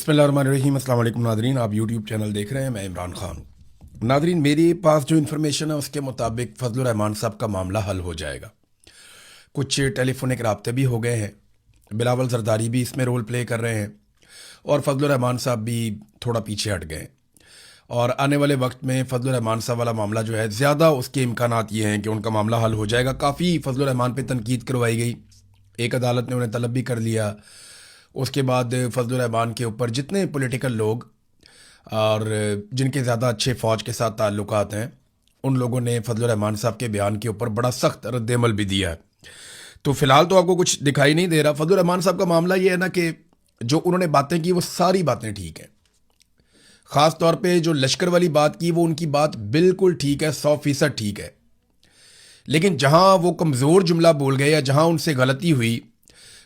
बिस्मिल्लाहिर्रहमानिर्रहीम। अस्सलाम वालेकुम नादरीन, आप यूट्यूब चैनल देख रहे हैं, मैं इमरान खान हूँ। नादरीन, मेरे पास जो इन्फॉर्मेशन है उसके मुताबिक फजलुर रहमान साहब का मामला हल हो जाएगा। कुछ टेलीफोनिक राब्ते भी हो गए हैं, बिलावल जरदारी भी इसमें रोल प्ले कर रहे हैं और फजलुर रहमान साहब भी थोड़ा पीछे हट गए हैं। और आने वाले वक्त में फजलुर रहमान साहब वाला मामला जो है, ज़्यादा उसके इम्कानात ये हैं कि उनका मामला हल हो जाएगा। काफ़ी फजलुर रहमान पे तनकीद करवाई गई, एक अदालत ने उन्हें तलब भी कर लिया। उसके बाद फजलुर रहमान के ऊपर जितने पॉलिटिकल लोग और जिनके ज़्यादा अच्छे फ़ौज के साथ ताल्लुकात हैं, उन लोगों ने फजलुर रहमान साहब के बयान के ऊपर बड़ा सख्त रद्द-ए-अमल भी दिया है। तो फ़िलहाल तो आपको कुछ दिखाई नहीं दे रहा। फजलुर रहमान साहब का मामला ये है ना कि जो उन्होंने बातें की वो सारी बातें ठीक हैं। ख़ास तौर पे जो लश्कर वाली बात की वो उनकी बात बिल्कुल ठीक है, 100% ठीक है। लेकिन जहाँ वो कमज़ोर जुमला बोल गए या जहाँ उनसे गलती हुई,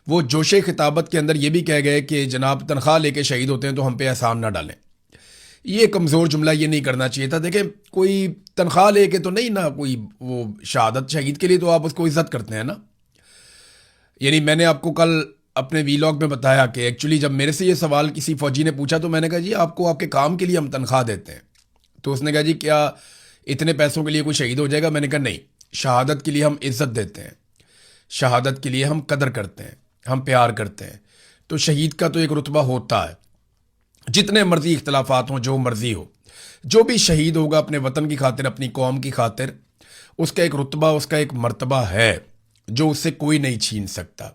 वो जोशे खिताबत के अंदर ये भी कह गए कि जनाब तनख्वाह लेके शहीद होते हैं तो हम पे एहसान ना डालें। ये कमज़ोर जुमला ये नहीं करना चाहिए था। देखें, कोई तनख्वाह लेके तो नहीं ना, कोई वो शहादत शहीद के लिए तो आप उसको इज़्ज़त करते हैं ना। यानी मैंने आपको कल अपने वीलॉग में बताया कि एक्चुअली जब मेरे से ये सवाल किसी फ़ौजी ने पूछा तो मैंने कहा जी आपको आपके काम के लिए हम तनख्वाह देते हैं। तो उसने कहा जी क्या इतने पैसों के लिए कोई शहीद हो जाएगा? मैंने कहा नहीं, शहादत के लिए हम इज़्ज़त देते हैं, शहादत के लिए हम कदर करते हैं, हम प्यार करते हैं। तो शहीद का तो एक रुतबा होता है, जितने मर्जी इख्तलाफात हों, जो मर्जी हो, जो भी शहीद होगा अपने वतन की खातिर, अपनी कौम की खातिर, उसका एक रुतबा, उसका एक मर्तबा है जो उससे कोई नहीं छीन सकता।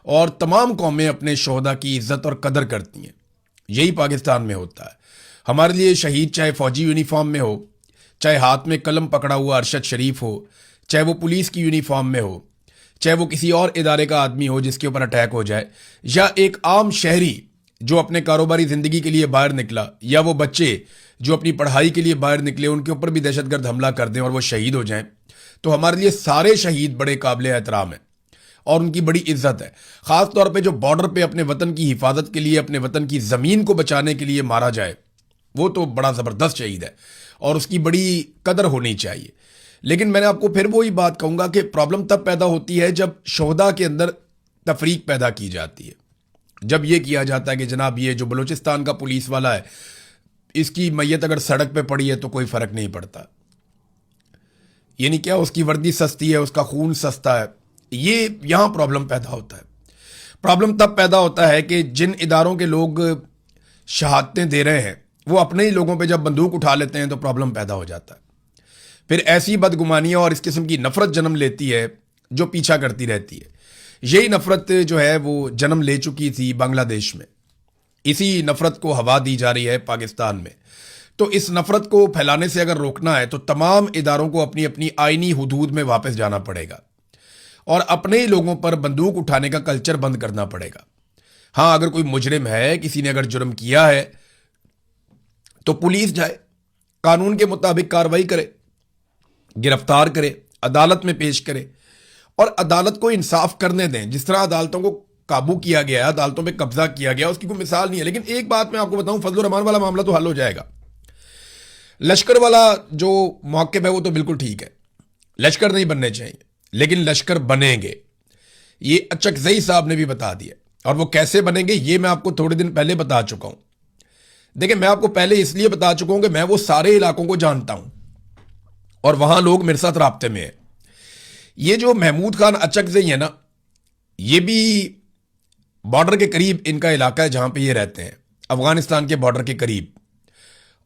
और तमाम कौमें अपने शोहदा की इज्जत और कदर करती हैं। यही पाकिस्तान में होता है। हमारे लिए शहीद चाहे फौजी यूनिफॉर्म में हो, चाहे हाथ में कलम पकड़ा हुआ अरशद शरीफ हो, चाहे वो पुलिस की यूनिफॉर्म में हो, चाहे वो किसी और इदारे का आदमी हो जिसके ऊपर अटैक हो जाए, या एक आम शहरी जो अपने कारोबारी ज़िंदगी के लिए बाहर निकला, या वो बच्चे जो अपनी पढ़ाई के लिए बाहर निकले, उनके ऊपर भी दहशतगर्द हमला कर दें और वो शहीद हो जाएं, तो हमारे लिए सारे शहीद बड़े काबिल एहतराम हैं और उनकी बड़ी इज्जत है। ख़ास तौर पे जो बॉर्डर पे अपने वतन की हिफाजत के लिए, अपने वतन की ज़मीन को बचाने के लिए मारा जाए, वो तो बड़ा ज़बरदस्त शहीद है और उसकी बड़ी कदर होनी चाहिए। लेकिन मैंने आपको फिर वही बात कहूँगा कि प्रॉब्लम तब पैदा होती है जब शोहदा के अंदर तफरीक पैदा की जाती है। जब ये किया जाता है कि जनाब ये जो बलूचिस्तान का पुलिस वाला है, इसकी मैयत अगर सड़क पे पड़ी है तो कोई फ़र्क नहीं पड़ता। यानी क्या, उसकी वर्दी सस्ती है, उसका खून सस्ता है। ये यहाँ प्रॉब्लम पैदा होता है। प्रॉब्लम तब पैदा होता है कि जिन इदारों के लोग शहादतें दे रहे हैं वो अपने ही लोगों पे जब बंदूक उठा लेते हैं तो प्रॉब्लम पैदा हो जाता है। फिर ऐसी बदगुमानियाँ और इस किस्म की नफ़रत जन्म लेती है जो पीछा करती रहती है। यही नफ़रत जो है वो जन्म ले चुकी थी बांग्लादेश में। इसी नफ़रत को हवा दी जा रही है पाकिस्तान में। तो इस नफ़रत को फैलाने से अगर रोकना है तो तमाम इदारों को अपनी अपनी आइनी हुदूद में वापस जाना पड़ेगा और अपने ही लोगों पर बंदूक उठाने का कल्चर बंद करना पड़ेगा। हाँ, अगर कोई मुजरिम है, किसी ने अगर जुर्म किया है तो पुलिस जाए, कानून के मुताबिक कार्रवाई करे, गिरफ्तार करे, अदालत में पेश करे और अदालत को इंसाफ करने दें। जिस तरह अदालतों को काबू किया गया, अदालतों पे कब्जा किया गया, उसकी कोई मिसाल नहीं है। लेकिन एक बात मैं आपको बताऊं, फजलुर रहमान वाला मामला तो हल हो जाएगा। लश्कर वाला जो मौक़िफ़ है वो तो बिल्कुल ठीक है, लश्कर नहीं बनने चाहिए, लेकिन लश्कर बनेंगे, ये अचकज़ई साहब ने भी बता दिया। और वो कैसे बनेंगे ये मैं आपको थोड़े दिन पहले बता चुका हूं। देखिए, मैं आपको पहले इसलिए बता चुका हूं कि मैं वो सारे इलाकों को जानता हूं और वहां लोग मेरे साथ राब्ते में हैं। ये जो महमूद खान अचकज़ई है ना, ये भी बॉर्डर के करीब इनका इलाका है जहां पे ये रहते हैं, अफगानिस्तान के बॉर्डर के करीब।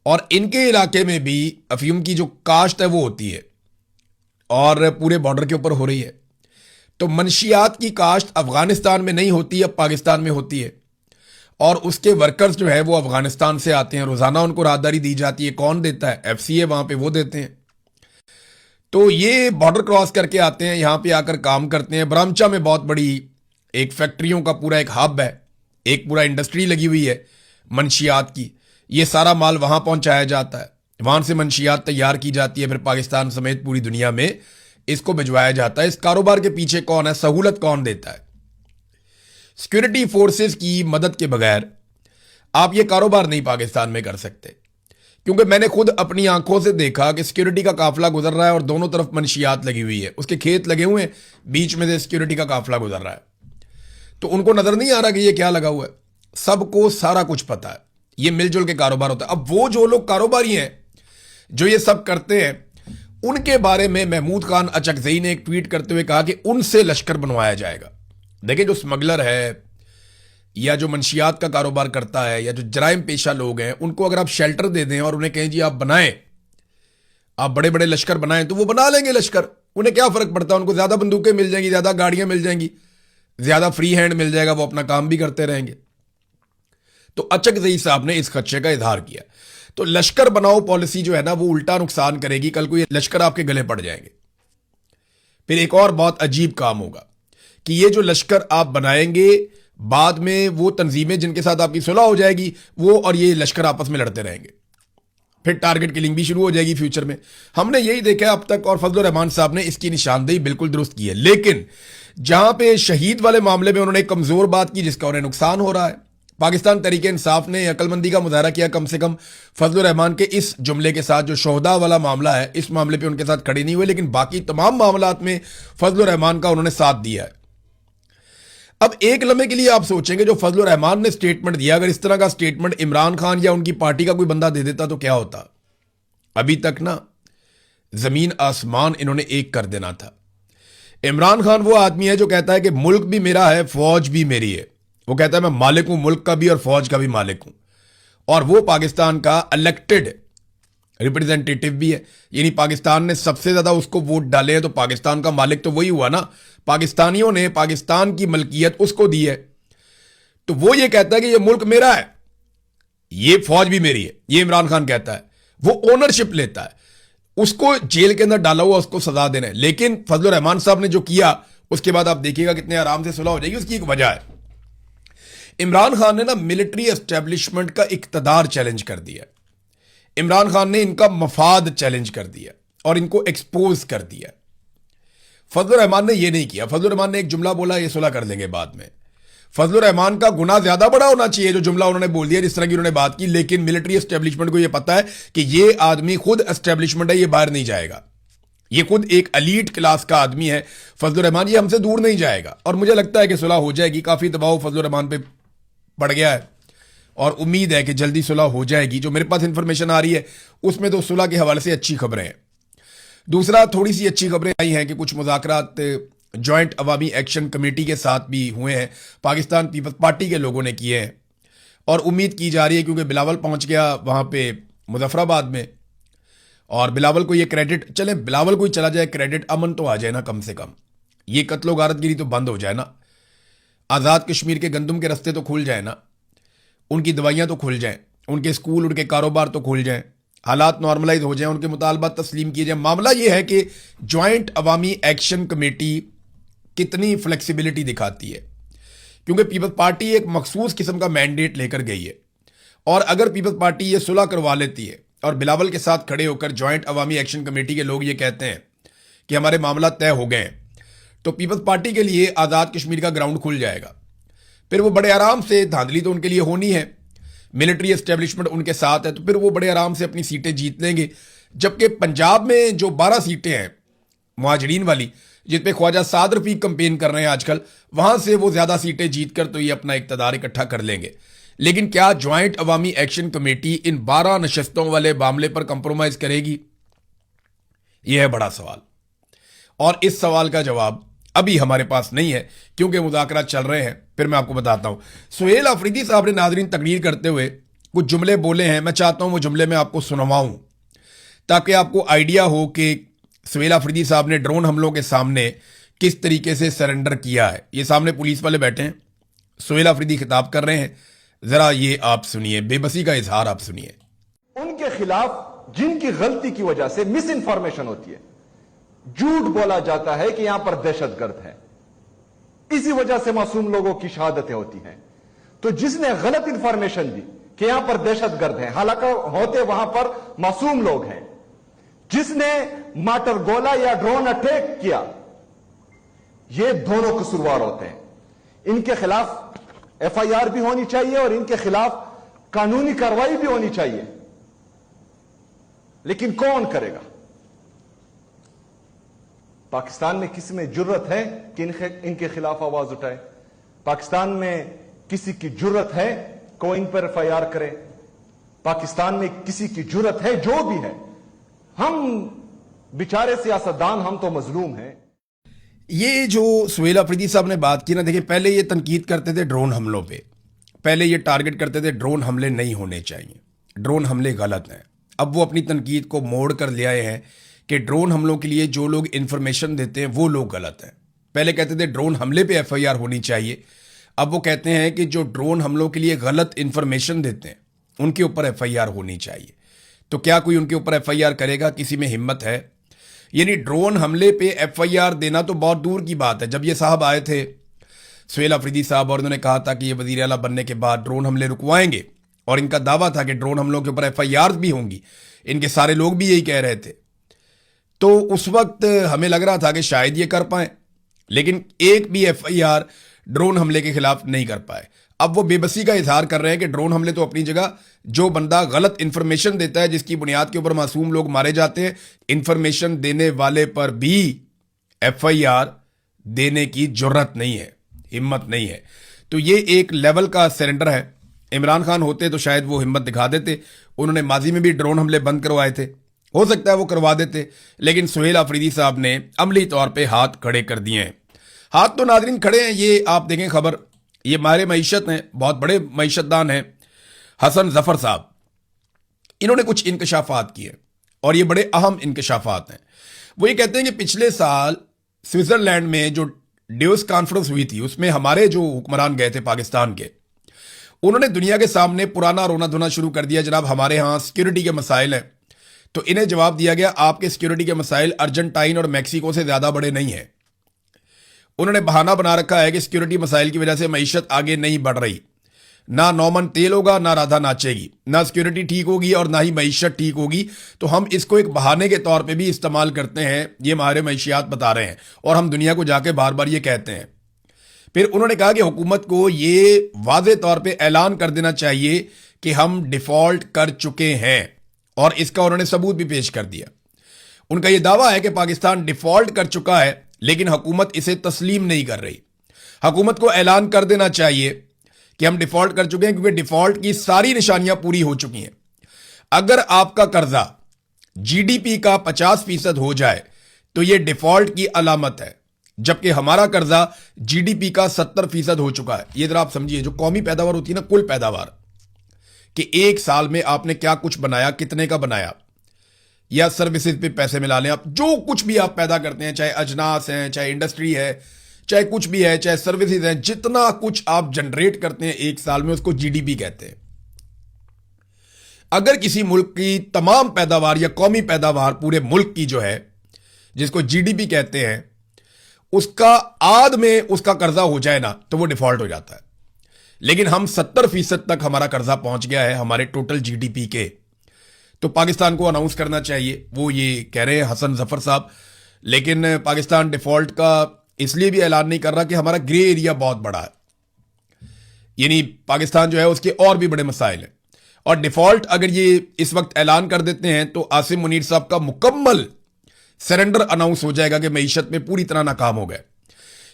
और इनके इलाके में भी अफीम की जो काश्त है वो होती है और पूरे बॉर्डर के ऊपर हो रही है। तो मनशियात की काश्त अफगानिस्तान में नहीं होती, अब पाकिस्तान में होती है और उसके वर्कर्स जो है वो अफगानिस्तान से आते हैं। रोज़ाना उनको राहदारी दी जाती है। कौन देता है? FCA वहाँ पे वो देते हैं। तो ये बॉर्डर क्रॉस करके आते हैं, यहाँ पे आकर काम करते हैं। बरामचा में बहुत बड़ी एक फैक्ट्रियों का पूरा एक हब है, एक पूरा इंडस्ट्री लगी हुई है मनशियात की। ये सारा माल वहाँ पहुँचाया जाता है, वहाँ से मनशियात तैयार की जाती है, फिर पाकिस्तान समेत पूरी दुनिया में इसको भिजवाया जाता है। इस कारोबार के पीछे कौन है? सहूलत कौन देता है? सिक्योरिटी फोर्सेस की मदद के बगैर आप ये कारोबार नहीं पाकिस्तान में कर सकते, क्योंकि मैंने खुद अपनी आंखों से देखा कि सिक्योरिटी का काफिला गुजर रहा है और दोनों तरफ मनशियात लगी हुई है, उसके खेत लगे हुए हैं, बीच में से सिक्योरिटी का काफिला गुजर रहा है। तो उनको नजर नहीं आ रहा कि ये क्या लगा हुआ है। सबको सारा कुछ पता है, ये मिलजुल के कारोबार होता है। अब वो जो लोग कारोबारी हैं जो ये सब करते हैं, उनके बारे में महमूद खान अचकजई ने एक ट्वीट करते हुए कहा कि उनसे लश्कर बनवाया जाएगा। देखिए, जो स्मगलर है या जो मंशियात का कारोबार करता है या जो जराइम पेशा लोग हैं, उनको अगर आप शेल्टर दे दें और उन्हें कहें जी आप बनाएं, आप बड़े बड़े लश्कर बनाएं, तो वो बना लेंगे लश्कर। उन्हें क्या फर्क पड़ता है, उनको ज्यादा बंदूकें मिल जाएंगी, ज्यादा गाड़ियां मिल जाएंगी, ज्यादा फ्री हैंड मिल जाएगा, वो अपना काम भी करते रहेंगे। तो अचकजई साहब ने इस खदशे का इजहार किया। तो लश्कर बनाओ पॉलिसी जो है ना, वो उल्टा नुकसान करेगी। कल को ये लश्कर आपके गले पड़ जाएंगे। फिर एक और बहुत अजीब काम होगा कि ये जो लश्कर आप बनाएंगे, बाद में वो तंजीमें जिनके साथ आपकी सुलह हो जाएगी, वो और ये लश्कर आपस में लड़ते रहेंगे। फिर टारगेट किलिंग भी शुरू हो जाएगी फ्यूचर में। हमने यही देखा है अब तक, और फजलुर रहमान साहब ने इसकी निशानदेही बिल्कुल दुरुस्त की है। लेकिन जहां पे शहीद वाले मामले में उन्होंने एक कमजोर बात की जिसका उन्हें नुकसान हो रहा है, पाकिस्तान तहरीके इंसाफ ने अक्लमंदी का मुजाहरा किया कम से कम फजलुर रहमान के इस जुमले के साथ। जो शोहदा वाला मामला है, इस मामले पे उनके साथ खड़े नहीं हुए, लेकिन बाकी तमाम मामलात में फजलुर रहमान का उन्होंने साथ दिया है। अब एक लम्हे के लिए आप सोचेंगे, जो फजलुर रहमान ने स्टेटमेंट दिया, अगर इस तरह का स्टेटमेंट इमरान खान या उनकी पार्टी का कोई बंदा दे देता तो क्या होता। अभी तक ना जमीन आसमान इन्होंने एक कर देना था। इमरान खान वो आदमी है जो कहता है कि मुल्क भी मेरा है, फौज भी मेरी है। वो कहता है मैं मालिक हूं मुल्क का भी और फौज का भी मालिक हूं। और वो पाकिस्तान का इलेक्टेड रिप्रेजेंटेटिव भी है, यानी पाकिस्तान ने सबसे ज्यादा उसको वोट डाले हैं, तो पाकिस्तान का मालिक तो वही हुआ ना। पाकिस्तानियों ने पाकिस्तान की मलकियत उसको दी है। तो वो ये कहता है कि ये मुल्क मेरा है, ये फौज भी मेरी है, ये इमरान खान कहता है। वो ओनरशिप लेता है। उसको जेल के अंदर डाला हुआ, उसको सजा देना है। लेकिन फजलुर रहमान साहब ने जो किया, उसके बाद आप देखिएगा कितने आराम से सुलह हो जाएगी। उसकी एक वजह है, इमरान खान ने ना मिलिट्री एस्टेब्लिशमेंट का इक्तदार चैलेंज कर दिया। इमरान खान ने इनका मफाद चैलेंज कर दिया और इनको एक्सपोज कर दिया। फजलुर रहमान ने यह नहीं किया। फजलुर रहमान ने एक जुमला बोला, ये सुलह कर लेंगे बाद में। फजलुर रहमान का गुनाह ज्यादा बड़ा होना चाहिए जो जुमला उन्होंने बोल दिया, जिस तरह की उन्होंने बात की। लेकिन मिलिट्री एस्टेब्लिशमेंट को यह पता है कि ये आदमी खुद एस्टेब्लिशमेंट है, ये बाहर नहीं जाएगा। ये खुद एक एलीट क्लास का आदमी है फजलुर रहमान, ये हमसे दूर नहीं जाएगा। और मुझे लगता है कि सुलह हो जाएगी। काफी दबाव फजलुर रहमान पे पड़ गया है और उम्मीद है कि जल्दी सुलह हो जाएगी। जो मेरे पास इंफॉर्मेशन आ रही है उसमें तो सुलह के हवाले से अच्छी खबरें हैं। दूसरा, थोड़ी सी अच्छी खबरें आई हैं कि कुछ मुज़ाकरात जॉइंट अवामी एक्शन कमेटी के साथ भी हुए हैं, पाकिस्तान पीपल्स पार्टी के लोगों ने किए हैं। और उम्मीद की जा रही है, क्योंकि बिलावल पहुंच गया वहां पे मुजफ्फराबाद में, और बिलावल को ये क्रेडिट, चले बिलावल को ही चला जाए क्रेडिट, अमन तो आ जाए ना कम से कम। ये कत्लो गारतगिरी तो बंद हो जाए ना, आज़ाद कश्मीर के गंदम के रस्ते तो खुल जाए ना, उनकी दवाइयाँ तो खुल जाएं, उनके स्कूल उनके कारोबार तो खुल जाएं, हालात नॉर्मलाइज हो जाएं, उनके मुतालबात तस्लीम किए जाएं। मामला ये है कि जॉइंट अवामी एक्शन कमेटी कितनी फ्लेक्सिबिलिटी दिखाती है, क्योंकि पीपल्स पार्टी एक मखसूस किस्म का मैंडेट लेकर गई है। और अगर पीपल्स पार्टी ये सुलह करवा लेती है और बिलावल के साथ खड़े होकर जॉइंट अवामी एक्शन कमेटी के लोग ये कहते हैं कि हमारे मामला तय हो गए हैं, तो पीपल्स पार्टी के लिए आज़ाद कश्मीर का ग्राउंड खुल जाएगा। फिर वो बड़े आराम से, धांधली तो उनके लिए होनी है, मिलिट्री एस्टेब्लिशमेंट उनके साथ है, तो फिर वो बड़े आराम से अपनी सीटें जीत लेंगे। जबकि पंजाब में जो 12 सीटें हैं मुहाजिरीन वाली, जिस पे ख्वाजा साद रफीक कंपेन कर रहे हैं आजकल, वहां से वो ज्यादा सीटें जीत कर तो ये अपना इक्तदार इकट्ठा कर लेंगे। लेकिन क्या जॉइंट अवामी एक्शन कमेटी इन 12 नशस्तों वाले मामले पर कंप्रोमाइज करेगी? यह है बड़ा सवाल, और इस सवाल का जवाब अभी हमारे पास नहीं है, क्योंकि मुज़ाकरात चल रहे हैं। फिर मैं आपको बताता हूं। सुहेल अफरीदी साहब ने नाज़रीन तकरीर करते हुए कुछ जुमले बोले हैं। मैं चाहता हूं वो जुमले मैं आपको सुनवाऊं, ताकि आपको आइडिया हो कि सुहेल अफरीदी साहब ने ड्रोन हमलों के सामने किस तरीके से सरेंडर किया है। ये सामने पुलिस वाले बैठे हैं, सुहेल अफरीदी खिताब कर रहे हैं, जरा ये आप सुनिए, बेबसी का इजहार आप सुनिए। उनके खिलाफ जिनकी गलती की वजह से मिस इंफॉर्मेशन होती है, झूठ बोला जाता है कि यहां पर दहशतगर्द है, इसी वजह से मासूम लोगों की शहादतें होती हैं। तो जिसने गलत इंफॉर्मेशन दी कि यहां पर दहशतगर्द है, हालांकि होते वहां पर मासूम लोग हैं, जिसने माटर गोला या ड्रोन अटैक किया, ये दोनों कसूरवार होते हैं। इनके खिलाफ एफआईआर भी होनी चाहिए और इनके खिलाफ कानूनी कार्रवाई भी होनी चाहिए। लेकिन कौन करेगा? पाकिस्तान में किसी में जुर्रत है कि इनके खिलाफ आवाज उठाए? पाकिस्तान में किसी की जुर्रत है कोई इन पर एफआईआर करे? पाकिस्तान में किसी की जुर्रत है? जो भी है, हम बेचारे सियासतदान, हम तो मजलूम हैं। ये जो सुहेल अफरीदी साहब ने बात की ना, देखिए पहले ये तनकीद करते थे ड्रोन हमलों पे, पहले ये टारगेट करते थे ड्रोन हमले नहीं होने चाहिए, ड्रोन हमले गलत हैं। अब वो अपनी तनकीद को मोड़ कर ले आए हैं कि ड्रोन हमलों के लिए जो लोग इंफॉर्मेशन देते हैं वो लोग गलत हैं। पहले कहते थे ड्रोन हमले पे एफआईआर होनी चाहिए, अब वो कहते हैं कि जो ड्रोन हमलों के लिए गलत इंफॉर्मेशन देते हैं उनके ऊपर एफआईआर होनी चाहिए। तो क्या कोई उनके ऊपर एफआईआर करेगा? किसी में हिम्मत है? यानी ड्रोन हमले पे एफआईआर देना तो बहुत दूर की बात है। जब ये साहब आए थे सुहेल अफरीदी साहब और उन्होंने कहा था कि ये वजीर आला बनने के बाद ड्रोन हमले रुकवाएंगे, और इनका दावा था कि ड्रोन हमलों के ऊपर एफआईआर भी होंगी, इनके सारे लोग भी यही कह रहे थे, तो उस वक्त हमें लग रहा था कि शायद ये कर पाए, लेकिन एक भी एफआईआर ड्रोन हमले के खिलाफ नहीं कर पाए। अब वो बेबसी का इजहार कर रहे हैं कि ड्रोन हमले तो अपनी जगह, जो बंदा गलत इंफॉर्मेशन देता है जिसकी बुनियाद के ऊपर मासूम लोग मारे जाते हैं, इंफॉर्मेशन देने वाले पर भी एफआईआर देने की जुर्रत नहीं है, हिम्मत नहीं है। तो ये एक लेवल का सरेंडर है। इमरान खान होते तो शायद वो हिम्मत दिखा देते, उन्होंने माजी में भी ड्रोन हमले बंद करवाए थे, हो सकता है वो करवा देते, लेकिन सुहेल अफरीदी साहब ने अमली तौर पे हाथ खड़े कर दिए हैं। हाथ तो नाजरीन खड़े हैं, ये आप देखें खबर, ये माहिर मईशत हैं, बहुत बड़े मईशतदान हैं, हसन जफर साहब, इन्होंने कुछ इंकशाफात किए और ये बड़े अहम इंकशाफात हैं। वो ये कहते हैं कि पिछले साल स्विट्जरलैंड में जो ड्यूस कॉन्फ्रेंस हुई थी उसमें हमारे जो हुक्मरान गए थे पाकिस्तान के, उन्होंने दुनिया के सामने पुराना रोना धोना शुरू कर दिया, जनाब हमारे यहाँ सिक्योरिटी के मसाइल हैं। तो इन्हें जवाब दिया गया आपके सिक्योरिटी के मसाइल अर्जेंटाइन और मैक्सिको से ज्यादा बड़े नहीं है। उन्होंने बहाना बना रखा है कि सिक्योरिटी मसाइल की वजह से मईशत आगे नहीं बढ़ रही, ना नौमन तेल होगा, ना राधा नाचेगी, ना सिक्योरिटी ठीक होगी और ना ही मईशत ठीक होगी। तो हम इसको एक बहाने के तौर पे भी इस्तेमाल करते हैं, ये हमारे मईशियात बता रहे हैं और हम दुनिया को जाके बार बार ये कहते हैं। फिर उन्होंने कहा कि हुकूमत को ये वाज़े तौर पे ऐलान कर देना चाहिए कि हम डिफॉल्ट कर चुके हैं, और इसका उन्होंने सबूत भी पेश कर दिया। उनका यह दावा है कि पाकिस्तान डिफॉल्ट कर चुका है, लेकिन हुकूमत इसे तस्लीम नहीं कर रही। हुकूमत को ऐलान कर देना चाहिए कि हम डिफॉल्ट कर चुके हैं, क्योंकि डिफॉल्ट की सारी निशानियां पूरी हो चुकी हैं। अगर आपका कर्जा जीडीपी का 50% हो जाए तो यह डिफॉल्ट की अलामत है, जबकि हमारा कर्जा जीडीपी का 70% हो चुका है। यह जरा आप समझिए, जो कौमी पैदावार होती है ना, कुल पैदावार, कि एक साल में आपने क्या कुछ बनाया, कितने का बनाया, या सर्विसेज पे पैसे मिला लें आप, जो कुछ भी आप पैदा करते हैं, चाहे अजनास हैं, चाहे इंडस्ट्री है, चाहे कुछ भी है, चाहे सर्विसेज हैं, जितना कुछ आप जनरेट करते हैं एक साल में, उसको जीडीपी कहते हैं। अगर किसी मुल्क की तमाम पैदावार या कौमी पैदावार पूरे मुल्क की जो है, जिसको जीडीपी कहते हैं, उसका आध में उसका कर्जा हो जाए ना, तो वो डिफॉल्ट हो जाता है। लेकिन हम 70% तक हमारा कर्जा पहुंच गया है हमारे टोटल जीडीपी के। तो पाकिस्तान को अनाउंस करना चाहिए, वो ये कह रहे हैं हसन जफर साहब। लेकिन पाकिस्तान डिफॉल्ट का इसलिए भी ऐलान नहीं कर रहा कि हमारा ग्रे एरिया बहुत बड़ा है, यानी पाकिस्तान जो है उसके और भी बड़े मसाइल हैं। और डिफॉल्ट अगर ये इस वक्त ऐलान कर देते हैं तो आसिम मुनीर साहब का मुकम्मल सरेंडर अनाउंस हो जाएगा कि मईशत में पूरी तरह नाकाम हो गए।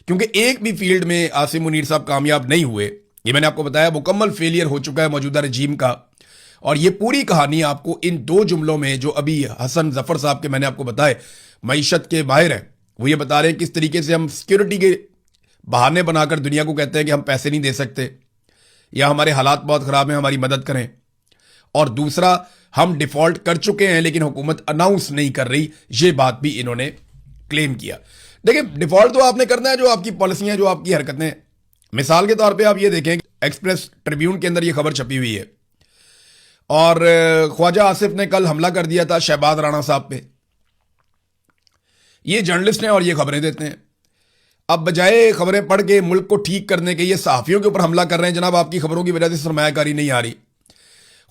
क्योंकि एक भी फील्ड में आसिम मुनीर साहब कामयाब नहीं हुए, ये मैंने आपको बताया, मुकम्मल फेलियर हो चुका है मौजूदा रजीम का। और ये पूरी कहानी आपको इन 2 जुमलों में, जो अभी हसन जफर साहब के मैंने आपको बताए, मईशत के माहिर हैं, वो ये बता रहे हैं किस तरीके से हम सिक्योरिटी के बहाने बनाकर दुनिया को कहते हैं कि हम पैसे नहीं दे सकते, या हमारे हालात बहुत खराब हैं, हमारी मदद करें। और दूसरा, हम डिफॉल्ट कर चुके हैं लेकिन हुकूमत अनाउंस नहीं कर रही, ये बात भी इन्होंने क्लेम किया। देखिए, डिफॉल्ट तो आपने करना है, जो आपकी पॉलिसियां, जो आपकी हरकतें। मिसाल के तौर पे आप ये देखें, एक्सप्रेस ट्रिब्यून के अंदर ये खबर छपी हुई है, और ख्वाजा आसिफ ने कल हमला कर दिया था शहबाज राणा साहब पे। ये जर्नलिस्ट हैं और ये खबरें देते हैं। अब बजाय खबरें पढ़ के मुल्क को ठीक करने के ये सहाफियों के ऊपर हमला कर रहे हैं। जनाब, आपकी खबरों की वजह से सरमायाकारी नहीं आ रही।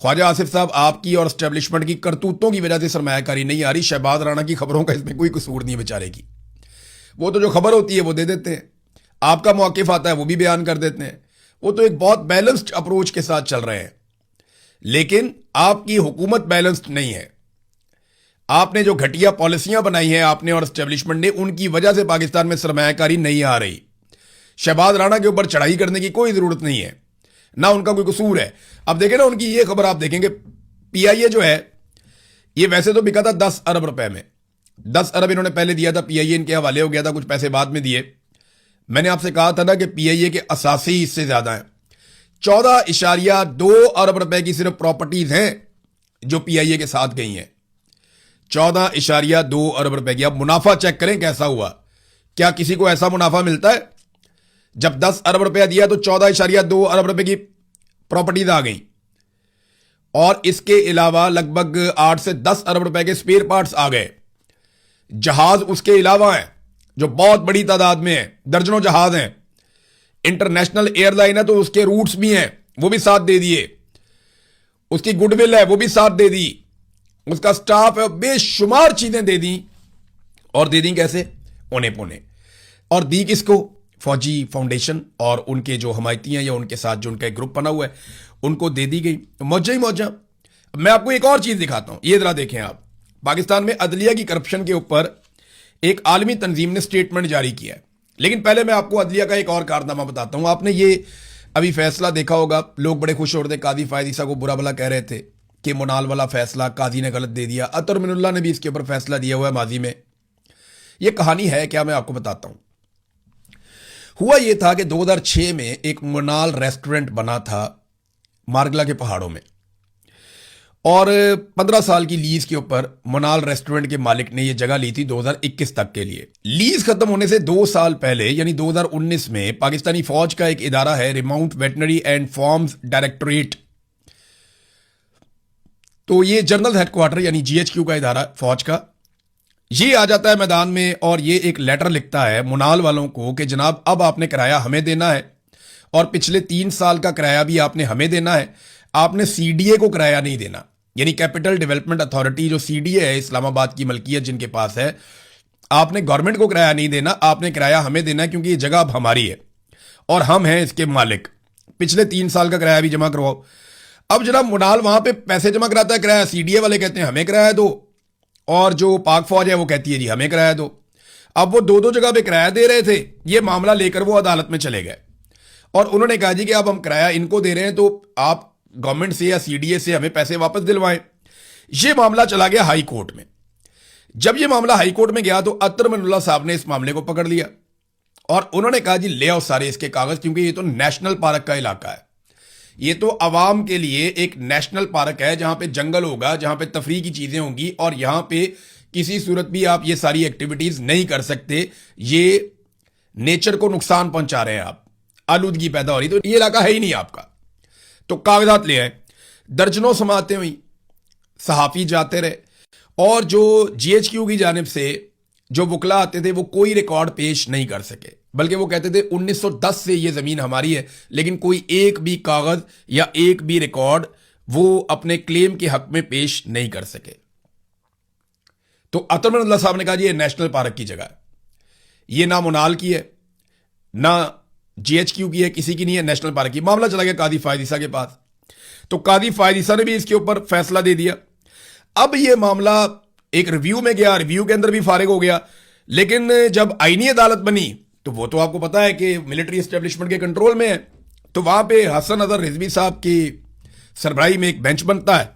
ख्वाजा आसिफ साहब, आपकी और एस्टेब्लिशमेंट की करतूतों की वजह से सरमायाकारी नहीं आ रही। शहबाज राणा की खबरों का इसमें कोई कसूर नहीं है बेचारे की। वो तो जो खबर होती है वो दे देते हैं, आपका मौक़िफ़ आता है वो भी बयान कर देते हैं। वो तो एक बहुत बैलेंस्ड अप्रोच के साथ चल रहे हैं। लेकिन आपकी हुकूमत बैलेंस्ड नहीं है। आपने जो घटिया पॉलिसियां बनाई हैं, आपने और एस्टेब्लिशमेंट ने, उनकी वजह से पाकिस्तान में सरमायाकारी नहीं आ रही। शहबाज राणा के ऊपर चढ़ाई करने की कोई जरूरत नहीं है। ना उनका कोई कसूर है। अब देखें ना, उनकी ये खबर आप देखेंगे, पीआईए जो है ये वैसे तो बिका था 10 अरब रुपए में, 10 अरब इन्होंने पहले दिया था, पीआईए इनके हवाले हो गया था, कुछ पैसे बाद में दिए। मैंने आपसे कहा था ना कि पीआईए के असासी हिस्से ज्यादा हैं, 14.2 अरब रुपए की सिर्फ प्रॉपर्टीज हैं जो पीआईए के साथ गई हैं, 14.2 अरब रुपए की। अब मुनाफा चेक करें कैसा हुआ, क्या किसी को ऐसा मुनाफा मिलता है? जब 10 अरब रुपया दिया तो 14.2 अरब रुपए की प्रॉपर्टीज आ गई, और इसके अलावा लगभग 8 से 10 अरब रुपए के स्पेयर पार्ट्स आ गए। जहाज उसके अलावा हैं जो बहुत बड़ी तादाद में है, दर्जनों जहाज हैं। इंटरनेशनल एयरलाइन है तो उसके रूट्स भी हैं, वो भी साथ दे दिए। उसकी गुडविल है, वो भी साथ दे दी। उसका स्टाफ है, बेशुमार चीजें दे दी। और दे दी कैसे? औने पौने। और दी किसको? फौजी फाउंडेशन और उनके जो हमायती हैं या उनके साथ जो उनका एक ग्रुप बना हुआ है, उनको दे दी गई। मौजा ही मौजा। मैं आपको एक और चीज दिखाता हूं, ये जरा देखें आप। पाकिस्तान में अदलिया की करप्शन के ऊपर एक आलमी तंजीम ने स्टेटमेंट जारी किया है। लेकिन पहले मैं आपको अदलिया का एक और कारनामा बताता हूं। आपने ये अभी फैसला देखा होगा, लोग बड़े खुश हो रहे थे, काजी फायद ईसा को बुरा भला कह रहे थे कि मुनाल वाला फैसला काजी ने गलत दे दिया। अतर मिनुल्लाह ने भी इसके ऊपर फैसला दिया हुआ है माजी में। ये कहानी है क्या, मैं आपको बताता हूं। हुआ यह था कि 2006 में एक मुनाल रेस्टोरेंट बना था मारगला के पहाड़ों में, और 15 साल की लीज के ऊपर मुनाल रेस्टोरेंट के मालिक ने यह जगह ली थी 2021 तक के लिए। लीज खत्म होने से 2 साल पहले यानी 2019 में पाकिस्तानी फौज का एक इदारा है remount veterinary and farms directorate, तो ये जनरल हेडक्वार्टर यानी जीएचक्यू का इदारा फौज का, ये आ जाता है मैदान में और ये एक लेटर लिखता है मुनाल वालों को कि जनाब अब आपने किराया हमें देना है, और पिछले 3 साल का किराया भी आपने हमें देना है। आपने सीडीए को किराया नहीं देना, यानी कैपिटल डेवलपमेंट अथॉरिटी जो सीडीए है इस्लामाबाद की मलकियत जिनके पास है, आपने गवर्नमेंट को किराया नहीं देना, आपने किराया हमें देना है, क्योंकि ये जगह अब हमारी है और हम हैं इसके मालिक। पिछले 3 साल का किराया भी जमा करवाओ। अब जनाब मुनाल वहां पे पैसे जमा कराता है, किराया सीडीए वाले कहते हैं हमें किराया दो, और जो पाक फौज है वो कहती है जी हमें किराया दो। अब वो दो जगह पे किराया दे रहे थे, ये मामला लेकर वो अदालत में चले गए और उन्होंने कहा जी कि अब हम किराया इनको दे रहे हैं तो आप गवर्नमेंट से या सीडीए से हमें पैसे वापस दिलवाएं। ये मामला चला गया हाई कोर्ट में। जब ये मामला हाई कोर्ट में गया तो अतर मिनुल्लाह साहब ने इस मामले को पकड़ लिया और उन्होंने कहा जी ले आओ सारे इसके कागज, क्योंकि ये तो नेशनल पार्क का इलाका है, ये तो अवाम के लिए एक नेशनल पार्क है जहां पे जंगल होगा, जहां पे तफरीह की चीजें होंगी, और यहां पे किसी सूरत भी आप ये सारी एक्टिविटीज नहीं कर सकते। ये नेचर को नुकसान पहुंचा रहे हैं आप, आलूदगी पैदा हो रही, तो ये इलाका है ही नहीं आपका। तो कागजात ले आए, दर्जनों समातें हुई, सहाफी जाते रहे, और जो जीएचक्यू की जानिब से जो वकला आते थे वो कोई रिकॉर्ड पेश नहीं कर सके, बल्कि वो कहते थे 1910 से ये जमीन हमारी है, लेकिन कोई एक भी कागज या एक भी रिकॉर्ड वो अपने क्लेम के हक में पेश नहीं कर सके। तो अतर मिनुल्लाह साहब ने कहा जी ये नेशनल पार्क की जगह है, ये ना मुनाल की है ना जीएचक्यू की है, किसी की नहीं है, नेशनल पार्क की। मामला चला गया काजी फायद ईसा के पास, तो काजी फायद ईसा ने भी इसके ऊपर फैसला दे दिया। अब यह मामला एक रिव्यू में गया, रिव्यू के अंदर भी फारिग हो गया, लेकिन जब आईनी अदालत बनी तो वो तो आपको पता है कि मिलिट्री एस्टेब्लिशमेंट के कंट्रोल में है, तो वहां पे हसन अजहर रिजवी साहब की सरबराही में एक बेंच बनता है,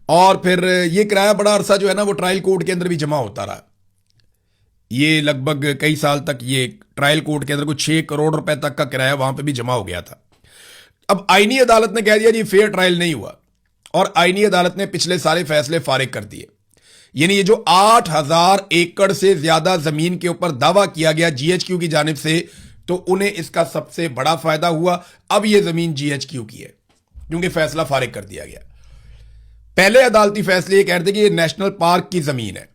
और फिर ये किराया बड़ा अरसा जो है ना वो ट्रायल कोर्ट के अंदर भी जमा होता रहा। ये लगभग कई साल तक ये ट्रायल कोर्ट के अंदर कुछ 6 करोड़ रुपए तक का किराया वहां पे भी जमा हो गया था। अब आईनी अदालत ने कह दिया जी फेयर ट्रायल नहीं हुआ, और आईनी अदालत ने पिछले सारे फैसले फारिग कर दिए। यानी ये जो 8000 एकड़ से ज्यादा जमीन के ऊपर दावा किया गया जीएचक्यू की जानिब से, तो उन्हें इसका सबसे बड़ा फायदा हुआ। अब ये जमीन जीएचक्यू की है क्योंकि फैसला फारिग कर दिया गया। पहले अदालती फैसले ये कहते कि ये नेशनल पार्क की जमीन है,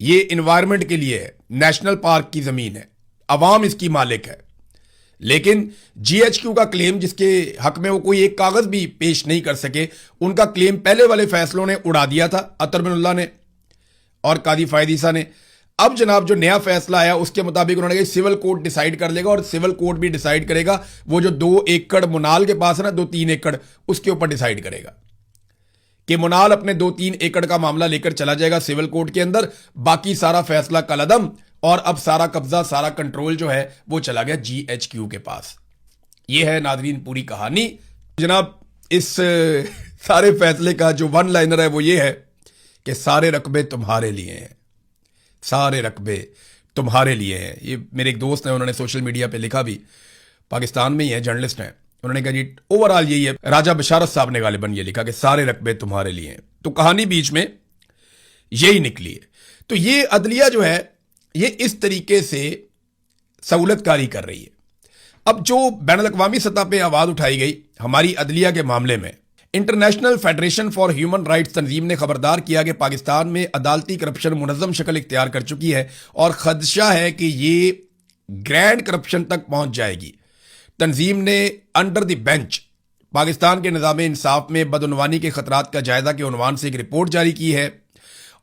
ये इन्वायरमेंट के लिए है, नेशनल पार्क की जमीन है, अवाम इसकी मालिक है। लेकिन जीएचक्यू का क्लेम जिसके हक में वो कोई एक कागज भी पेश नहीं कर सके, उनका क्लेम पहले वाले फैसलों ने उड़ा दिया था, अतर मिनुल्लाह ने और काजी फायद ईसा ने। अब जनाब जो नया फैसला आया उसके मुताबिक उन्होंने कहा सिविल कोर्ट डिसाइड कर लेगा, और सिविल कोर्ट भी डिसाइड करेगा वो जो 2 एकड़ मुनाल के पास है ना, 2-3 एकड़, उसके ऊपर डिसाइड करेगा कि मुनाल अपने 2-3 एकड़ का मामला लेकर चला जाएगा सिविल कोर्ट के अंदर, बाकी सारा फैसला कलअदम, और अब सारा कब्जा सारा कंट्रोल जो है वो चला गया जीएचक्यू के पास। ये है नादरीन पूरी कहानी। जनाब इस सारे फैसले का जो वन लाइनर है वो ये है कि सारे रकबे तुम्हारे लिए हैं, सारे रकबे तुम्हारे लिए हैं। ये मेरे एक दोस्त हैं, उन्होंने सोशल मीडिया पे लिखा भी, पाकिस्तान में ही है, जर्नलिस्ट हैं, उन्होंने कहा जी ओवरऑल यही है। राजा बशारत साहब ने गालिबन ये लिखा कि सारे रकबे तुम्हारे लिए हैं। तो कहानी बीच में यही निकली है। तो ये अदलिया जो है ये इस तरीके से सहूलतकारी कर रही है। अब जो बैनुल-अक़वामी सतह पे आवाज उठाई गई हमारी अदलिया के मामले में, international federation for human rights तंजीम ने खबरदार किया कि पाकिस्तान में अदालती करप्शन मुनज़्ज़म शक्ल इख्तियार कर चुकी है और खदशा है कि ये ग्रैंड करप्शन तक पहुंच जाएगी। तंजीम ने अंडर द बेंच पाकिस्तान के निज़ाम इंसाफ में बदउनवानी के खतरात का जायजा के उन्वान से एक रिपोर्ट जारी की है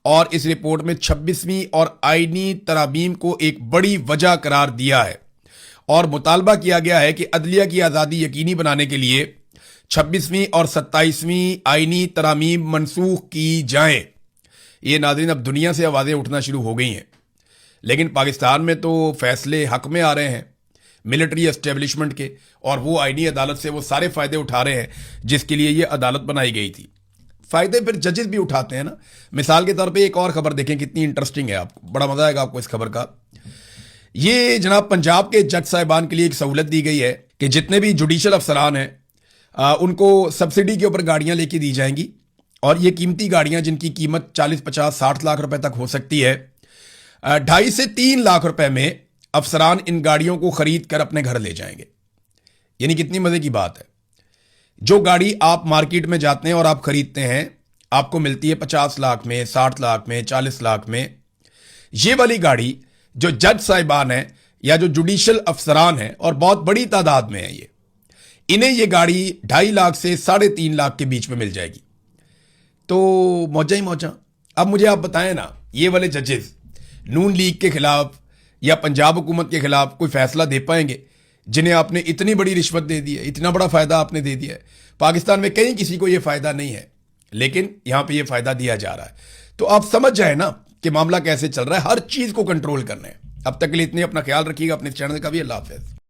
और इस रिपोर्ट में 26वीं और आईनी तरामीम को एक बड़ी वजह करार दिया है और मुतालबा किया गया है कि अदलिया की आज़ादी यकीनी बनाने के लिए 26वीं और 27वीं आईनी तरामीम मनसूख की जाएं। ये नाज़रीन अब दुनिया से आवाज़ें उठना शुरू हो गई हैं, लेकिन पाकिस्तान में तो फैसले हक में आ रहे हैं मिलिट्री एस्टेब्लिशमेंट के, और वो आईनी अदालत से वो सारे फ़ायदे उठा रहे हैं जिसके लिए ये अदालत बनाई गई थी। फ़ायदे फिर जजेस भी उठाते हैं ना। मिसाल के तौर पे एक और खबर देखें, कितनी इंटरेस्टिंग है, आपको बड़ा मज़ा आएगा आपको इस खबर का। ये जनाब पंजाब के जज साहिबान के लिए एक सहूलत दी गई है कि जितने भी जुडिशल अफसरान हैं उनको सब्सिडी के ऊपर गाड़ियां लेके दी जाएंगी, और ये कीमती गाड़ियां जिनकी कीमत 40, 50, 60 लाख रुपए तक हो सकती है, 2.5 से 3 लाख रुपए में अफसरान इन गाड़ियों को खरीद कर अपने घर ले जाएंगे। यानी कितनी मजे की बात है। जो गाड़ी आप मार्केट में जाते हैं और आप खरीदते हैं आपको मिलती है 50 लाख में, 60 लाख में, 40 लाख में। ये वाली गाड़ी जो जज साहिबान हैं या जो जुडिशल अफसरान हैं, और बहुत बड़ी तादाद में है ये, इन्हें ये गाड़ी 2.5 लाख से 3.5 लाख के बीच में मिल जाएगी। तो मौजा ही मौजा। अब मुझे आप बताएं ना, ये वाले जजेस नून लीग के खिलाफ या पंजाब हुकूमत के खिलाफ कोई फैसला दे पाएंगे जिन्हें आपने इतनी बड़ी रिश्वत दे दी है, इतना बड़ा फायदा आपने दे दिया है। पाकिस्तान में कहीं किसी को यह फायदा नहीं है, लेकिन यहां पे यह फायदा दिया जा रहा है। तो आप समझ जाए ना कि मामला कैसे चल रहा है। हर चीज को कंट्रोल करना है। अब तक के लिए इतने, अपना ख्याल रखिएगा, अपने चैनल का भी। अल्लाह हाफ़िज़।